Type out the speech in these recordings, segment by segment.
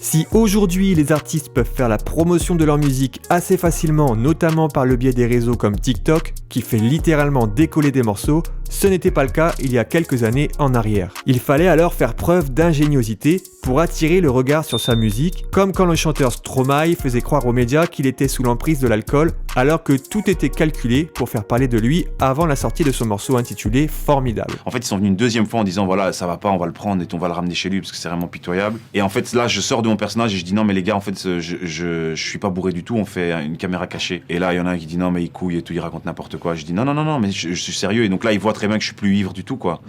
Si aujourd'hui les artistes peuvent faire la promotion de leur musique assez facilement, notamment par le biais des réseaux comme TikTok, qui fait littéralement décoller des morceaux, ce n'était pas le cas il y a quelques années en arrière. Il fallait alors faire preuve d'ingéniosité pour attirer le regard sur sa musique, comme quand le chanteur Stromae faisait croire aux médias qu'il était sous l'emprise de l'alcool, alors que tout était calculé pour faire parler de lui avant la sortie de son morceau intitulé Formidable. En fait, ils sont venus une deuxième fois en disant voilà, ça va pas, on va le prendre et on va le ramener chez lui parce que c'est vraiment pitoyable. Et en fait, là, je sors de mon personnage et je dis non, mais les gars, en fait, je suis pas bourré du tout, on fait une caméra cachée. Et là, il y en a un qui dit non, mais il couille et tout, il raconte n'importe quoi. Je dis non, mais je suis sérieux. Et donc là, ils voient très bien que je suis plus ivre du tout, quoi.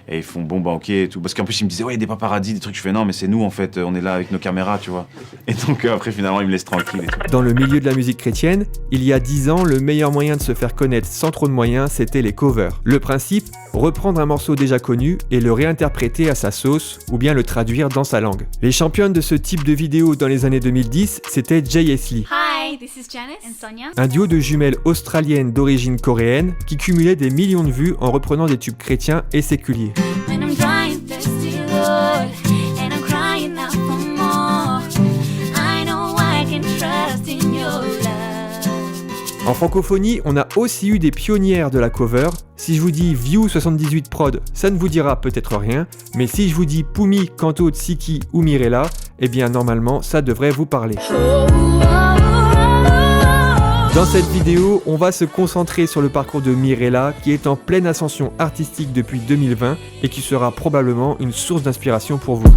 Et ils font bon bah ok et tout, parce qu'en plus ils me disaient ouais, il y a des paparazzis, des trucs. Je fais non, mais c'est nous en fait, on est là avec nos caméras, tu vois. Et donc après finalement ils me laissent tranquille et tout. Dans le milieu de la musique chrétienne, il y a 10 ans, le meilleur moyen de se faire connaître sans trop de moyens, c'était les covers. Le principe, reprendre un morceau déjà connu et le réinterpréter à sa sauce ou bien le traduire dans sa langue. Les championnes de ce type de vidéo dans les années 2010, c'était J.S. Lee. Hi, this is Janice and Sonia. Un duo de jumelles australiennes d'origine coréenne qui cumulait des millions de vues en reprenant des tubes chrétiens et séculiers. En francophonie, on a aussi eu des pionnières de la cover. Si je vous dis View 78 Prod, ça ne vous dira peut-être rien, mais si je vous dis Pumi, Kanto, Tsiki ou Mirella, eh bien normalement ça devrait vous parler. Dans cette vidéo, on va se concentrer sur le parcours de Mirella qui est en pleine ascension artistique depuis 2020 et qui sera probablement une source d'inspiration pour vous.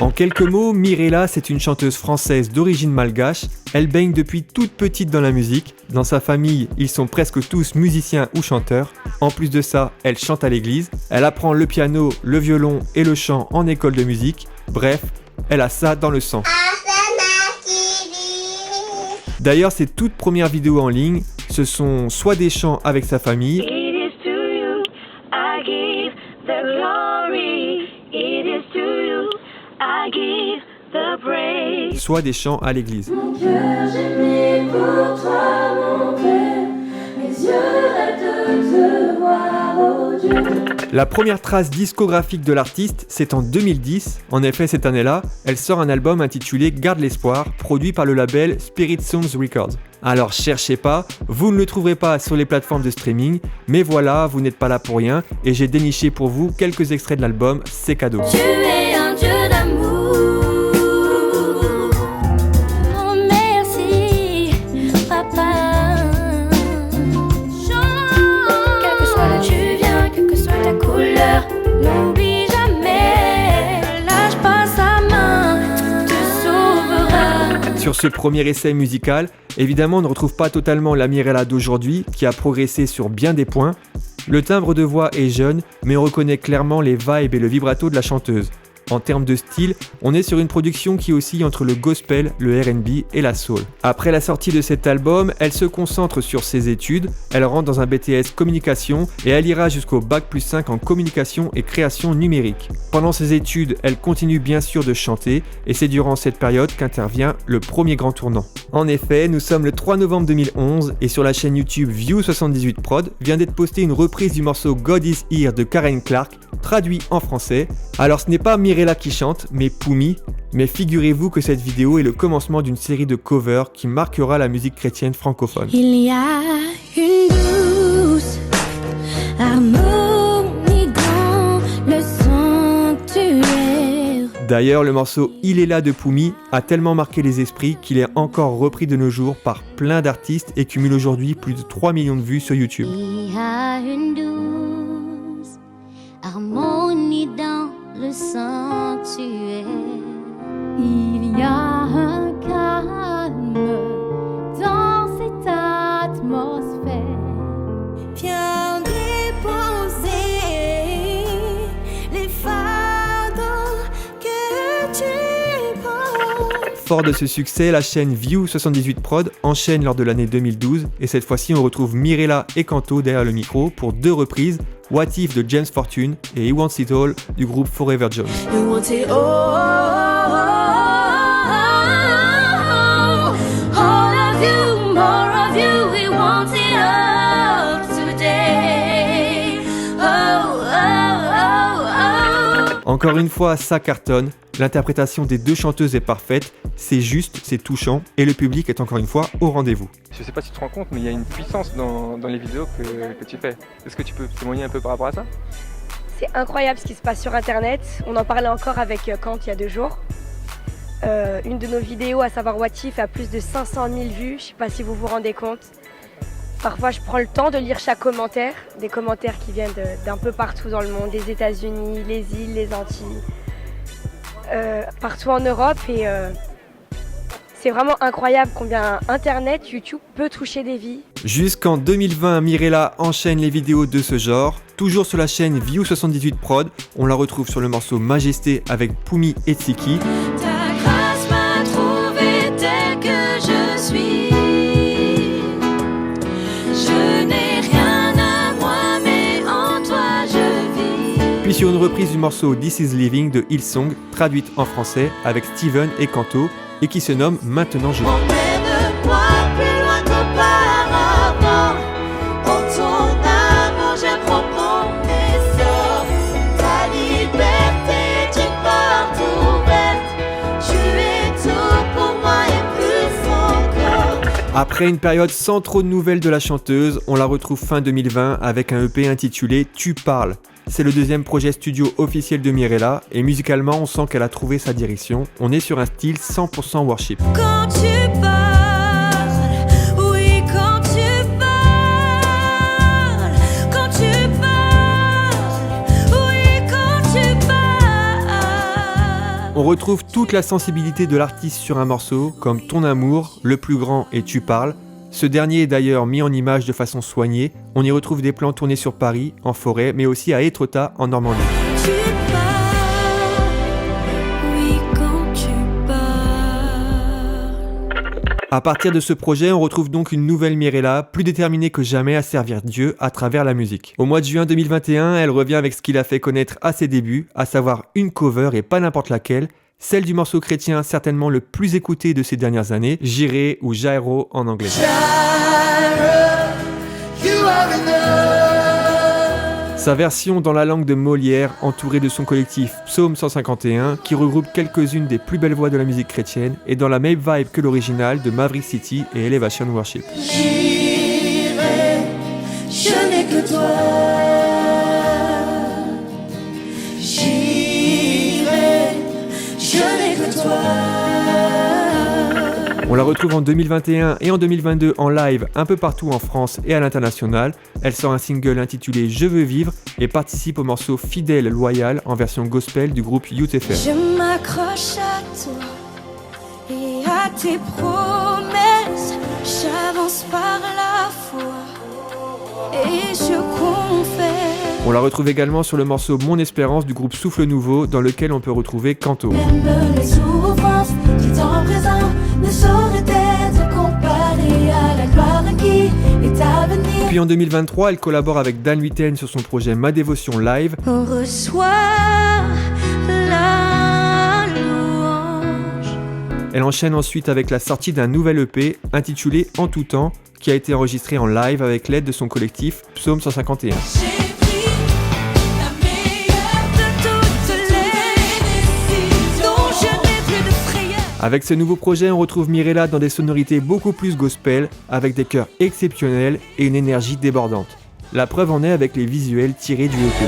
En quelques mots, Mirella, c'est une chanteuse française d'origine malgache. Elle baigne depuis toute petite dans la musique. Dans sa famille, ils sont presque tous musiciens ou chanteurs. En plus de ça, elle chante à l'église. Elle apprend le piano, le violon et le chant en école de musique. Bref, elle a ça dans le sang. D'ailleurs, ses toutes premières vidéos en ligne, ce sont soit des chants avec sa famille, soit des chants à l'église. Mon cœur gémit pour toi, mon Père, mes yeux rêvent de te voir, oh Dieu. La première trace discographique de l'artiste, c'est en 2010. En effet, cette année-là, elle sort un album intitulé Garde l'espoir, produit par le label Spirit Songs Records. Alors cherchez pas, vous ne le trouverez pas sur les plateformes de streaming, mais voilà, vous n'êtes pas là pour rien, et j'ai déniché pour vous quelques extraits de l'album, c'est cadeau. Tu es un Dieu d'amour. N'oublie jamais, lâche pas sa main, te sauvera. Sur ce premier essai musical, évidemment on ne retrouve pas totalement la Mirella d'aujourd'hui, qui a progressé sur bien des points. Le timbre de voix est jeune, mais on reconnaît clairement les vibes et le vibrato de la chanteuse. En termes de style, on est sur une production qui oscille entre le gospel, le R&B et la soul. Après la sortie de cet album, elle se concentre sur ses études, elle rentre dans un BTS communication et elle ira jusqu'au Bac+5 en communication et création numérique. Pendant ses études, elle continue bien sûr de chanter et c'est durant cette période qu'intervient le premier grand tournant. En effet, nous sommes le 3 novembre 2011 et sur la chaîne YouTube View 78 Prod vient d'être postée une reprise du morceau God Is Here de Karen Clark, traduit en français. Alors ce n'est pas Mirella qui chante, mais Pumi. Mais figurez-vous que cette vidéo est le commencement d'une série de covers qui marquera la musique chrétienne francophone. Il y a une douce harmonie dans le sanctuaire. D'ailleurs, le morceau Il est là de Pumi a tellement marqué les esprits qu'il est encore repris de nos jours par plein d'artistes et cumule aujourd'hui plus de 3 millions de vues sur YouTube. Il y a une douce harmonie dans le sanctuaire. Il y a un calme dans cette atmosphère. Viens déposer les fardeaux que tu portes. Fort de ce succès, la chaîne View 78 Prod enchaîne lors de l'année 2012 et cette fois-ci on retrouve Mirella et Kanto derrière le micro pour 2 reprises, What If de James Fortune et He Wants It All du groupe Forever Jones. You want it all of you, more of you, we want it all today. Oh, oh, oh, oh. Encore une fois, ça cartonne. L'interprétation des deux chanteuses est parfaite, c'est juste, c'est touchant et le public est encore une fois au rendez-vous. Je sais pas si tu te rends compte, mais il y a une puissance dans les vidéos que tu fais. Est-ce que tu peux témoigner un peu par rapport à ça? C'est incroyable ce qui se passe sur internet. On en parlait encore avec Kant il y a 2 jours. Une de nos vidéos, à savoir Watif, a plus de 500 000 vues. Je sais pas si vous vous rendez compte. Parfois, je prends le temps de lire chaque commentaire, des commentaires qui viennent d'un peu partout dans le monde, des États-Unis, les îles, les Antilles, partout en Europe. Et c'est vraiment incroyable combien Internet, YouTube peut toucher des vies. Jusqu'en 2020, Mirella enchaîne les vidéos de ce genre. Toujours sur la chaîne View78 Prod, on la retrouve sur le morceau Majesté avec Poumi et Tsiki. Ta grâce m'a trouvé tel que je suis. Je n'ai rien à moi, mais en toi je vis. Puis sur une reprise du morceau This Is Living de Hillsong, traduite en français avec Steven et Kanto, et qui se nomme Maintenant je vis. Emmène-moi plus loin qu'auparavant. En ton amour, je prends mon essor. Ta liberté est une porte ouverte. Tu es tout pour moi et plus encore. Après une période sans trop de nouvelles de la chanteuse, on la retrouve fin 2020 avec un EP intitulé Tu parles. C'est le deuxième projet studio officiel de Mirella et musicalement on sent qu'elle a trouvé sa direction. On est sur un style 100% worship. Quand tu parles, oui, quand tu parles, quand tu parles, oui, quand tu parles. On retrouve toute la sensibilité de l'artiste sur un morceau, comme Ton amour, Le plus grand et Tu parles. Ce dernier est d'ailleurs mis en image de façon soignée. On y retrouve des plans tournés sur Paris, en forêt, mais aussi à Étretat, en Normandie. Tu parles, oui, quand tu parles. À partir de ce projet, on retrouve donc une nouvelle Mirella, plus déterminée que jamais à servir Dieu à travers la musique. Au mois de juin 2021, elle revient avec ce qui l'a fait connaître à ses débuts, à savoir une cover et pas n'importe laquelle, celle du morceau chrétien certainement le plus écouté de ces dernières années, Jireh ou Jairo en anglais. Sa version dans la langue de Molière, entourée de son collectif Psaume 151, qui regroupe quelques-unes des plus belles voix de la musique chrétienne, et dans la même vibe que l'original de Maverick City et Elevation Worship. J'irai, je n'ai que toi. J'irai, je n'ai que toi. On la retrouve en 2021 et en 2022 en live un peu partout en France et à l'international. Elle sort un single intitulé Je veux vivre et participe au morceau Fidèle Loyal en version gospel du groupe Youth FR. Je m'accroche à toi et à tes promesses. J'avance par la foi et je confesse. On la retrouve également sur le morceau Mon Espérance du groupe Souffle Nouveau dans lequel on peut retrouver Kanto. Même les souffrances qui t'en présent ne sauraient être comparées à la gloire qui est à venir. Puis en 2023, elle collabore avec Dan Huiten sur son projet Ma Dévotion Live. On reçoit la louange. Elle enchaîne ensuite avec la sortie d'un nouvel EP intitulé En tout temps, qui a été enregistré en live avec l'aide de son collectif Psaume 151. J'ai pris la meilleure de toutes les décisions. Je n'ai plus de frayeur. Avec ce nouveau projet, on retrouve Mirella dans des sonorités beaucoup plus gospel, avec des chœurs exceptionnels et une énergie débordante. La preuve en est avec les visuels tirés du EP.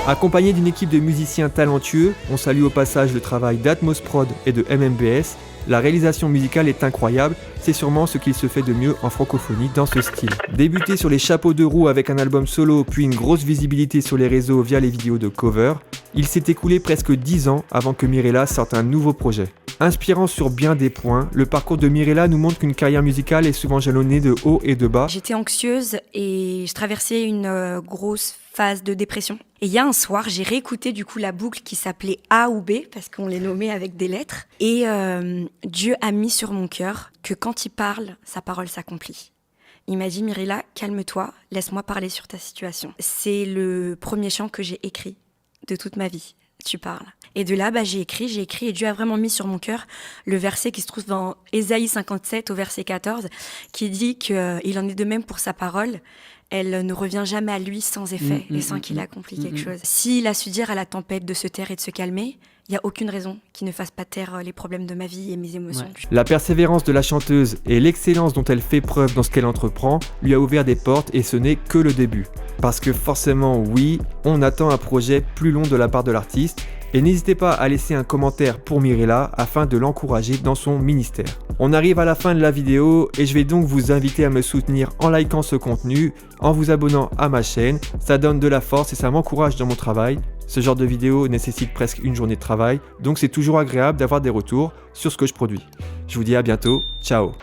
Accompagné d'une équipe de musiciens talentueux, on salue au passage le travail d'Atmos Prod et de MMBS. La réalisation musicale est incroyable, c'est sûrement ce qu'il se fait de mieux en francophonie dans ce style. Débuté sur les chapeaux de roue avec un album solo puis une grosse visibilité sur les réseaux via les vidéos de cover, il s'est écoulé presque 10 ans avant que Mirella sorte un nouveau projet. Inspirant sur bien des points, le parcours de Mirella nous montre qu'une carrière musicale est souvent jalonnée de hauts et de bas. J'étais anxieuse et je traversais une grosse phase de dépression. Et il y a un soir, j'ai réécouté du coup la boucle qui s'appelait A ou B, parce qu'on les nommait avec des lettres. Et Dieu a mis sur mon cœur que quand il parle, sa parole s'accomplit. Il m'a dit « Mirella, calme-toi, laisse-moi parler sur ta situation ». C'est le premier chant que j'ai écrit de toute ma vie. Tu parles. Et de là, j'ai écrit et Dieu a vraiment mis sur mon cœur le verset qui se trouve dans Ésaïe 57 au verset 14 qui dit qu'il en est de même pour sa parole. elle ne revient jamais à lui sans effet et sans qu'il accomplit quelque chose. S'il a su dire à la tempête de se taire et de se calmer, il n'y a aucune raison qu'il ne fasse pas taire les problèmes de ma vie et mes émotions. Ouais. La persévérance de la chanteuse et l'excellence dont elle fait preuve dans ce qu'elle entreprend lui a ouvert des portes et ce n'est que le début. Parce que forcément, oui, on attend un projet plus long de la part de l'artiste. Et n'hésitez pas à laisser un commentaire pour Mirella afin de l'encourager dans son ministère. On arrive à la fin de la vidéo et je vais donc vous inviter à me soutenir en likant ce contenu, en vous abonnant à ma chaîne. Ça donne de la force et ça m'encourage dans mon travail. Ce genre de vidéo nécessite presque une journée de travail, donc c'est toujours agréable d'avoir des retours sur ce que je produis. Je vous dis à bientôt, ciao.